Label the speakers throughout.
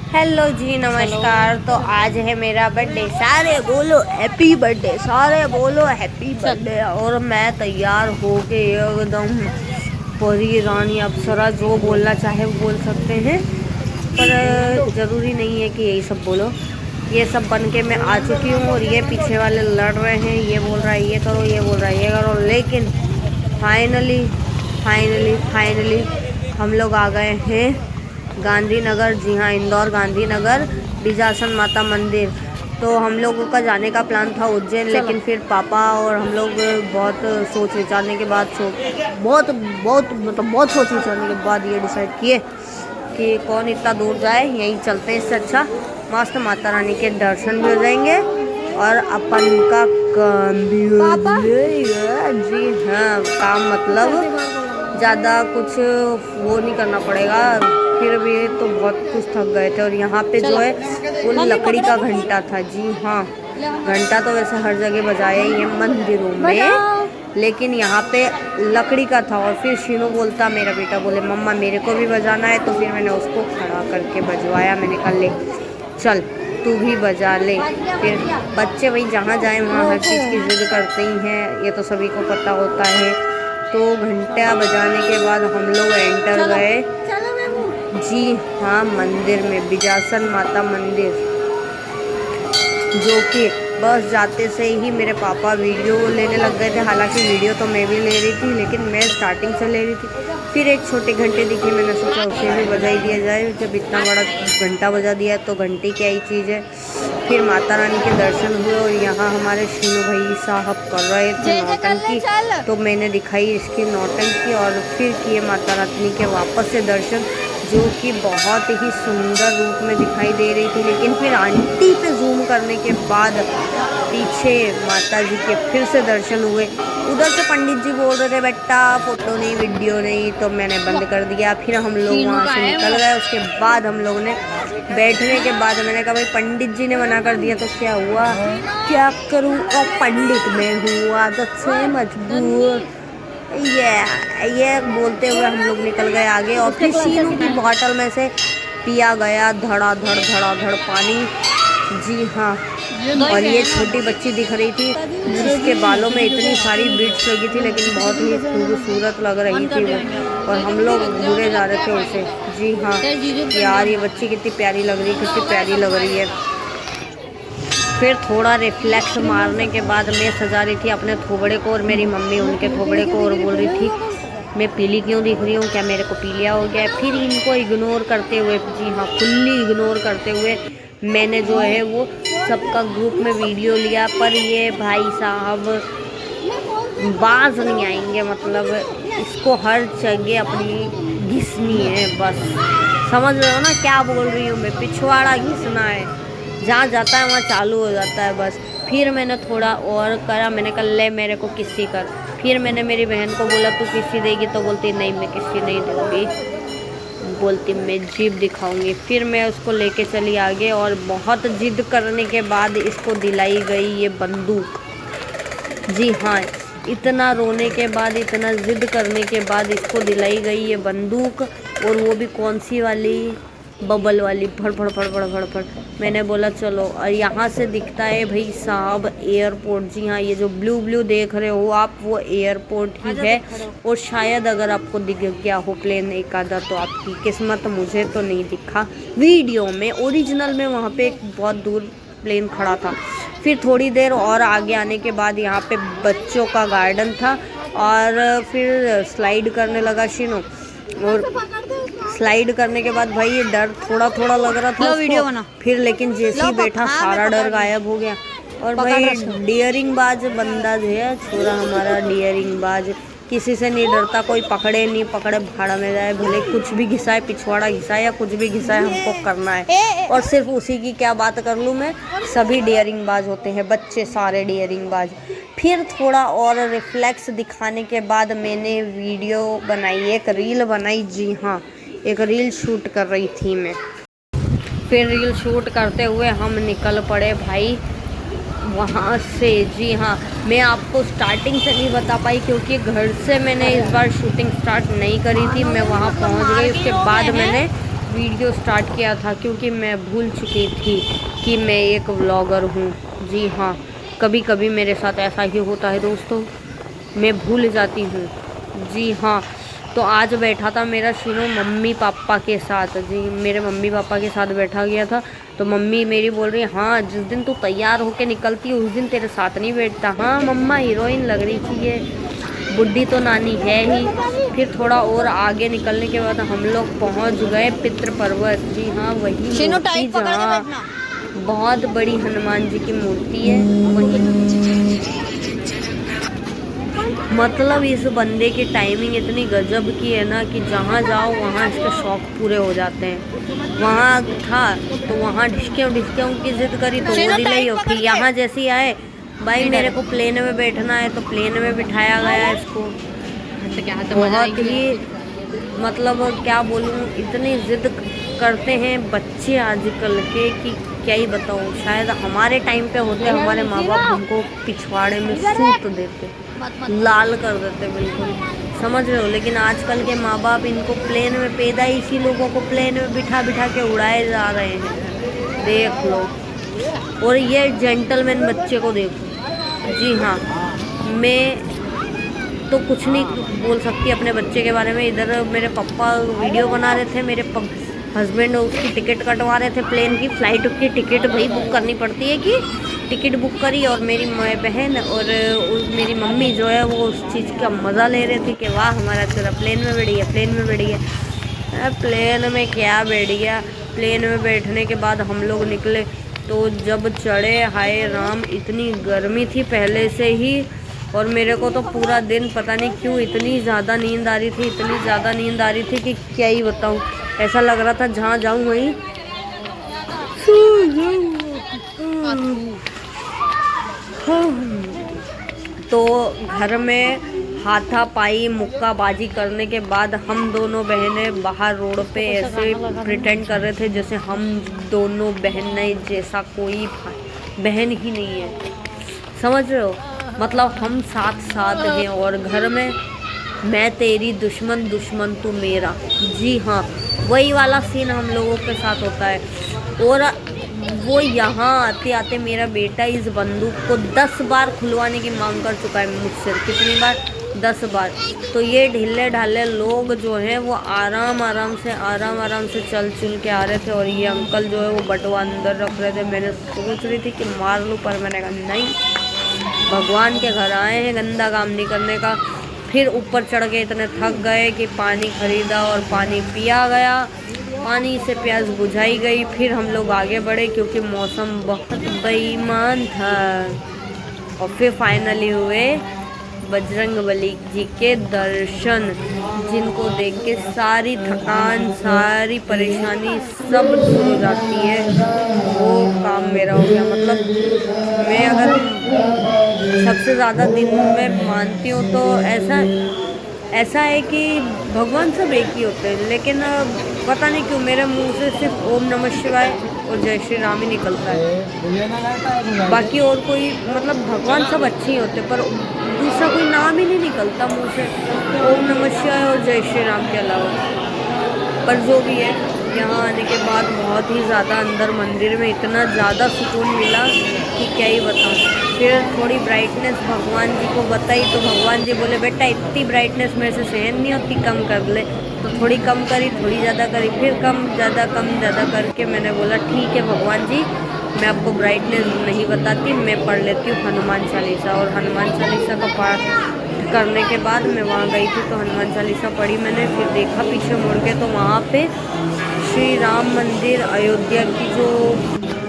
Speaker 1: Hello जी, नमस्कार। तो आज है मेरा बर्थडे। सारे बोलो हैप्पी बर्थडे, सारे बोलो हैप्पी बर्थडे। और मैं तैयार हो के एकदम परी रानी अप्सरा, जो बोलना चाहे वो बोल सकते हैं, पर ज़रूरी नहीं है कि यही सब बोलो। ये सब बन के मैं आ चुकी हूँ और ये पीछे वाले लड़ रहे हैं, ये बोल रहा है ये करो, ये बोल रहा है ये करो, लेकिन फाइनली हम लोग आ गए हैं गांधीनगर। जी हाँ, इंदौर गांधीनगर, बिजासन माता मंदिर। तो हम लोगों का जाने का प्लान था उज्जैन, लेकिन फिर पापा और हम लोग बहुत सोच विचारने के बाद बहुत सोच विचारने के बाद ये डिसाइड किए कि कौन इतना दूर जाए, यहीं चलते हैं। इससे अच्छा मस्त माता रानी के दर्शन भी हो जाएंगे और अपन का काम भी हो जाएगा। जी हाँ, काम मतलब ज़्यादा कुछ वो नहीं करना पड़ेगा। फिर भी तो बहुत कुछ थक गए थे। और यहाँ पे जो है वो लकड़ी का घंटा था। जी हाँ, घंटा तो वैसे हर जगह बजाया ही है मंदिरों में, लेकिन यहाँ पे लकड़ी का था। और फिर शीनू बोलता, मेरा बेटा बोले मम्मा मेरे को भी बजाना है। तो फिर मैंने उसको खड़ा करके बजवाया। मैंने कहा ले चल तू भी बजा ले। फिर बच्चे वही जहाँ जाए वहाँ हर चीज़ की जिद करते ही हैं, ये तो सभी को पता होता है। तो घंटा बजाने के बाद हम लोग एंटर गए, जी हाँ, मंदिर में, बिजासन माता मंदिर, जो कि बस जाते से ही मेरे पापा वीडियो लेने लग गए थे। हालांकि वीडियो तो मैं भी ले रही थी, लेकिन मैं स्टार्टिंग से ले रही थी। फिर एक छोटे घंटे दिखे, मैंने सोचा उसे भी बजा ही दिया जाए। जब इतना बड़ा घंटा बजा दिया तो घंटी क्या ही चीज़ है। फिर माता रानी के दर्शन हुए और यहाँ हमारे शीनू भाई साहब कर रहे थे नौटंकी, तो मैंने दिखाई इसकी नौटंकी। और फिर किए माता रानी के वापस से दर्शन, जो कि बहुत ही सुंदर रूप में दिखाई दे रही थी। लेकिन फिर आंटी पे जूम करने के बाद पीछे माता जी के फिर से दर्शन हुए। उधर से पंडित जी बोल रहे थे बेटा फोटो नहीं वीडियो नहीं, तो मैंने बंद कर दिया। फिर हम लोग वहाँ से निकल गए। उसके बाद हम लोग ने बैठने के बाद मैंने कहा भाई पंडित जी ने मना कर दिया तो क्या हुआ, क्या करूँ, और पंडित में हुआ आदत से मजबूर। ये बोलते हुए हम लोग निकल गए आगे। और फिर शीनू की बॉटल में से पिया गया धड़ाधड़ पानी। जी हाँ, और ये छोटी बच्ची दिख रही थी जिसके बालों में इतनी सारी बीड्स लगी थी, लेकिन बहुत ही खूबसूरत लग रही थी वो। और हम लोग घूरे जा रहे थे उसे। जी हाँ यार, ये बच्ची कितनी प्यारी लग रही है, कितनी प्यारी लग रही है। फिर थोड़ा रिफ्लेक्स मारने के बाद मैं सजा रही थी अपने थोबड़े को और मेरी मम्मी उनके थोबड़े को, और बोल रही थी मैं पीली क्यों दिख रही हूँ, क्या मेरे को पीलिया हो गया। फिर इनको इग्नोर करते हुए, जी हाँ फुल्ली इग्नोर करते हुए, मैंने जो है वो सबका ग्रुप में वीडियो लिया। पर ये भाई साहब बाज नहीं आएंगे, मतलब इसको हर जगह अपनी घिसनी है बस। समझ रहे हो ना क्या बोल रही हूँ मैं, पिछवाड़ा घिसना है, जहाँ जाता है वहाँ चालू हो जाता है बस। फिर मैंने थोड़ा और करा, मैंने कहा ले मेरे को किस्सी कर। फिर मैंने मेरी बहन को बोला तू किस्सी देगी, तो बोलती नहीं मैं किस्सी नहीं दूँगी, बोलती मैं जीभ दिखाऊंगी। फिर मैं उसको लेके चली आगे और बहुत जिद करने के बाद इसको दिलाई गई ये बंदूक। जी हाँ, इतना रोने के बाद, इतना जिद करने के बाद इसको दिलाई गई ये बंदूक। और वो भी कौन सी वाली, बबल वाली, फड़ फड़ फड़ फड़ फड़ फड़। मैंने बोला चलो। और यहाँ से दिखता है भाई साहब एयरपोर्ट। जी हाँ, ये जो ब्लू ब्लू देख रहे हो आप, वो एयरपोर्ट ही है। और शायद अगर आपको दिख गया हो प्लेन एक आधा तो आपकी किस्मत, मुझे तो नहीं दिखा वीडियो में। ओरिजिनल में वहाँ पे एक बहुत दूर प्लेन खड़ा था। फिर थोड़ी देर और आगे आने के बाद यहाँ पे बच्चों का गार्डन था, और फिर स्लाइड करने लगा शीनू। और स्लाइड करने के बाद भाई ये डर थोड़ा थोड़ा लग रहा था वीडियो बना। फिर लेकिन जैसे ही बैठा सारा डर गायब हो गया। और भाई डियरिंग बाज बंदा जो है छोरा हमारा, डियरिंग बाज, किसी से नहीं डरता, कोई पकड़े नहीं पकड़े भाड़ा में जाए, भले कुछ भी घिसाए, पिछवाड़ा घिसाए या कुछ भी घिसाए, हमको करना है। और सिर्फ उसी की क्या बात कर लूँ मैं, सभी डियरिंग बाज होते हैं, बच्चे सारे डियरिंग बाज। फिर थोड़ा और रिफ्लेक्स दिखाने के बाद मैंने वीडियो बनाई, एक रील बनाई। जी हाँ, एक रील शूट कर रही थी मैं। फिर रील शूट करते हुए हम निकल पड़े भाई वहाँ से। जी हाँ, मैं आपको स्टार्टिंग से नहीं बता पाई क्योंकि घर से मैंने इस बार शूटिंग स्टार्ट नहीं करी थी। मैं वहाँ पहुँच गई, उसके बाद मैंने वीडियो स्टार्ट किया था क्योंकि मैं भूल चुकी थी कि मैं एक व्लॉगर हूँ। जी हाँ, कभी कभी मेरे साथ ऐसा ही होता है दोस्तों, मैं भूल जाती हूँ। जी हाँ, तो आज बैठा था मेरा शिनो मम्मी पापा के साथ। जी, मेरे मम्मी पापा के साथ बैठा गया था। तो मम्मी मेरी बोल रही है, हाँ जिस दिन तू तैयार होके निकलती है उस दिन तेरे साथ नहीं बैठता। हाँ मम्मा, हीरोइन लग रही थी ये, बुढ़ी तो नानी है ही। फिर थोड़ा और आगे निकलने के बाद हम लोग पहुंच गए पितृ पर्वत। जी हाँ, वही मूर्ति जहाँ बहुत बड़ी हनुमान जी की मूर्ति है वही। मतलब इस बंदे की टाइमिंग इतनी गजब की है ना कि जहाँ जाओ वहाँ इसके शौक पूरे हो जाते हैं। वहाँ था तो वहाँ ढिसके की जिद करी तो वो डिले हो। फिर यहाँ जैसी आए, भाई मेरे को प्लेन में बैठना है तो प्लेन में बिठाया गया इसको। बहुत ही मतलब क्या बोलूँ, इतनी जिद करते हैं बच्चे आजकल के कि क्या ही बताऊँ। शायद हमारे टाइम पे होते हमारे माँ बाप हमको पिछवाड़े में सूत देते, लाल कर देते बिल्कुल, समझ रहे हो। लेकिन आजकल के माँ बाप इनको प्लेन में, पैदाइशी लोगों को प्लेन में बिठा बिठा के उड़ाए जा रहे हैं, देख लो। और ये जेंटलमैन बच्चे को देखो। जी हाँ, मैं तो कुछ नहीं बोल सकती अपने बच्चे के बारे में। इधर मेरे पापा वीडियो बना रहे थे, मेरे हस्बैंड उसकी टिकट कटवा रहे थे, प्लेन की फ्लाइट की टिकट भाई बुक करनी पड़ती है कि टिकट बुक करी। और मेरी बहन और मेरी मम्मी जो है वो उस चीज़ का मज़ा ले रहे थे कि वाह हमारा छोरा प्लेन में बैठी है, प्लेन में बैठी है। प्लेन में क्या बैठ गया। प्लेन में बैठने के बाद हम लोग निकले तो जब चढ़े, हाय राम, इतनी गर्मी थी पहले से ही। और मेरे को तो पूरा दिन पता नहीं क्यों इतनी ज़्यादा नींद आ रही थी, इतनी ज़्यादा नींद आ रही थी कि क्या ही बताऊँ। ऐसा लग रहा था जहाँ जाऊँ वहीं तो घर में हाथापाई मुक्काबाजी करने के बाद हम दोनों बहनें बाहर रोड पे ऐसे प्रिटेंड कर रहे थे जैसे हम दोनों बहनें जैसा कोई बहन ही नहीं है, समझ रहे हो। मतलब हम साथ साथ हैं और घर में मैं तेरी दुश्मन दुश्मन तू मेरा। जी हाँ, वही वाला सीन हम लोगों के साथ होता है। और वो यहाँ आते आते मेरा बेटा इस बंदूक को 10 बार खुलवाने की मांग कर चुका है मुझसे। कितनी बार? 10 बार। तो ये ढीले ढाले लोग जो हैं वो आराम आराम से चल के आ रहे थे। और ये अंकल जो है वो बटुआ अंदर रख रहे थे। मैंने सोच रही थी कि मार लूँ, पर मैंने कहा नहीं, भगवान के घर आए हैं गंदा काम नहीं करने का। फिर ऊपर चढ़ के इतने थक गए कि पानी खरीदा और पानी पिया गया, पानी से प्यास बुझाई गई। फिर हम लोग आगे बढ़े क्योंकि मौसम बहुत बेईमान था। और फिर फाइनली हुए बजरंगबली जी के दर्शन, जिनको देख के सारी थकान, सारी परेशानी सब दूर हो जाती है। वो काम मेरा हो गया। मतलब मैं अगर सबसे ज़्यादा दिन में मानती हूँ तो ऐसा है कि भगवान सब एक ही होते हैं, लेकिन पता नहीं क्यों मेरे मुंह से सिर्फ ओम नमः शिवाय और जय श्री राम ही निकलता है। बाकी और कोई, मतलब भगवान सब अच्छे ही होते पर दूसरा कोई नाम ही नहीं निकलता मुंह से ओम नमः शिवाय और जय श्री राम के अलावा। पर जो भी है, यहाँ आने के बाद बहुत ही ज़्यादा अंदर मंदिर में इतना ज़्यादा सुकून मिला कि क्या ही बताऊँ। फिर थोड़ी ब्राइटनेस भगवान जी को बताई तो भगवान जी बोले बेटा इतनी ब्राइटनेस मेरे से सहन नहीं होती, कम कर ले। तो थोड़ी कम करी, थोड़ी ज़्यादा करी, फिर कम ज़्यादा करके मैंने बोला ठीक है भगवान जी, मैं आपको ब्राइटनेस नहीं बताती, मैं पढ़ लेती हूँ हनुमान चालीसा। और हनुमान चालीसा का पाठ करने के बाद मैं वहाँ गई थी तो हनुमान चालीसा पढ़ी मैंने। फिर देखा पीछे मुड़ के तो वहाँ पे श्री राम मंदिर अयोध्या की जो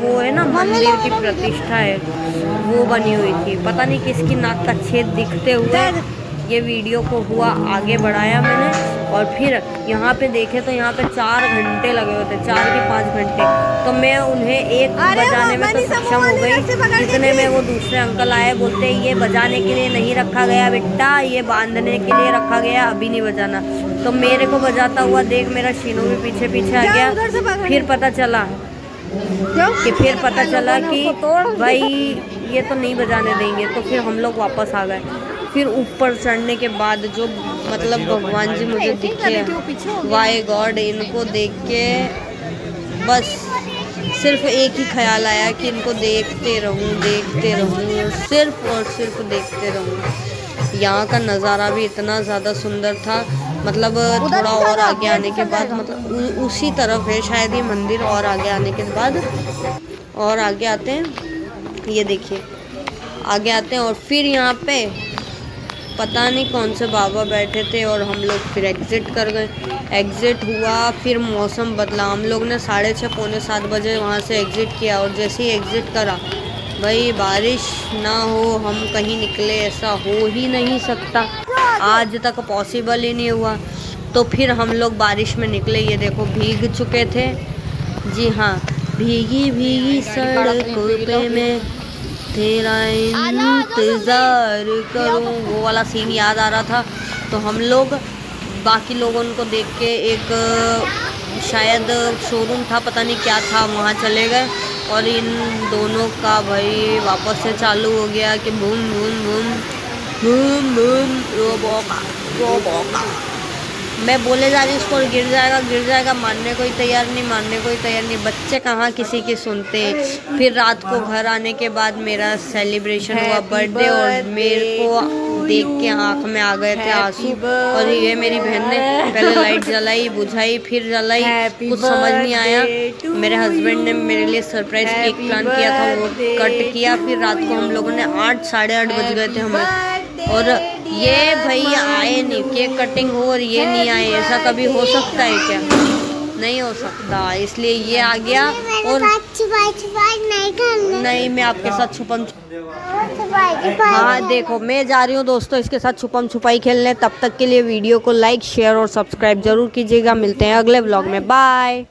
Speaker 1: वो है ना मंदिर की प्रतिष्ठा है वो बनी हुई थी। पता नहीं किसकी नाक का छेद दिखते हुए ये वीडियो को हुआ आगे बढ़ाया मैंने। और फिर यहाँ पे देखे तो यहाँ पे 4 घंटे लगे हुए थे, 4 के 5 घंटे। तो मैं उन्हें 1 बजाने में तो सक्षम हो गई। इतने में वो दूसरे अंकल आए, बोलते ये बजाने के लिए नहीं रखा गया बेटा, ये बांधने के लिए रखा गया, अभी नहीं बजाना। तो मेरे को बजाता हुआ देख मेरा शीनू भी पीछे पीछे आ गया। फिर पता चला कि भाई ये तो नहीं बजाने देंगे। तो फिर हम लोग वापस आ गए। फिर ऊपर चढ़ने के बाद जो मतलब भगवान जी मुझे दिखे। वाई गॉड, इनको देख के बस सिर्फ एक ही ख्याल आया कि इनको देखते रहूं, सिर्फ और सिर्फ देखते रहूं। यहाँ का नज़ारा भी इतना ज़्यादा सुंदर था, मतलब थोड़ा और आगे आने के बाद, मतलब उसी तरफ है शायद ये मंदिर, और आगे आने के बाद और आगे आते हैं, ये देखिए आगे आते हैं और फिर यहाँ पे पता नहीं कौन से बाबा बैठे थे और हम लोग फिर एग्ज़िट कर गए। एग्ज़िट हुआ, फिर मौसम बदला, हम लोग ने 6:30 पौने 7 बजे वहाँ से एग्ज़िट किया और जैसे ही एग्ज़िट करा भाई बारिश ना हो हम कहीं निकले, ऐसा हो ही नहीं सकता, आज तक पॉसिबल ही नहीं हुआ। तो फिर हम लोग बारिश में निकले, ये देखो भीग चुके थे, जी हाँ, भीगी भीगी सड़कों पे मैं तेरा इंतज़ार करूँ, वो वाला सीन याद आ रहा था। तो हम लोग बाकी लोगों को देख के एक शायद शोरूम था, पता नहीं क्या था, वहाँ चले गए और इन दोनों का भाई वापस से चालू हो गया कि boom boom boom boom boom, रोबोका। मैं बोले जा रही इसको गिर जाएगा, मानने कोई तैयार नहीं, बच्चे कहाँ किसी की सुनते। फिर रात को घर आने के बाद मेरा सेलिब्रेशन हुआ बर्थडे, और मेरे को देख के आँख में आ गए थे आंसू। और ये मेरी बहन ने पहले लाइट जलाई, बुझाई, फिर जलाई, कुछ समझ नहीं आया। मेरे हस्बैंड ने मेरे लिए सरप्राइज केक प्लान किया था, वो कट किया। फिर रात को हम लोगों ने 8 साढ़े 8 बज गए थे हमें, और ये भैया आए नहीं, केक कटिंग हो और ये नहीं आए, ऐसा कभी हो सकता है क्या? नहीं हो सकता, इसलिए ये आ गया। और नहीं, मैं आपके साथ छुपम, हाँ देखो मैं जा रही हूँ दोस्तों इसके साथ छुपम छुपाई खेलने। तब तक के लिए वीडियो को लाइक शेयर और सब्सक्राइब जरूर कीजिएगा। मिलते हैं अगले व्लॉग में, बाय।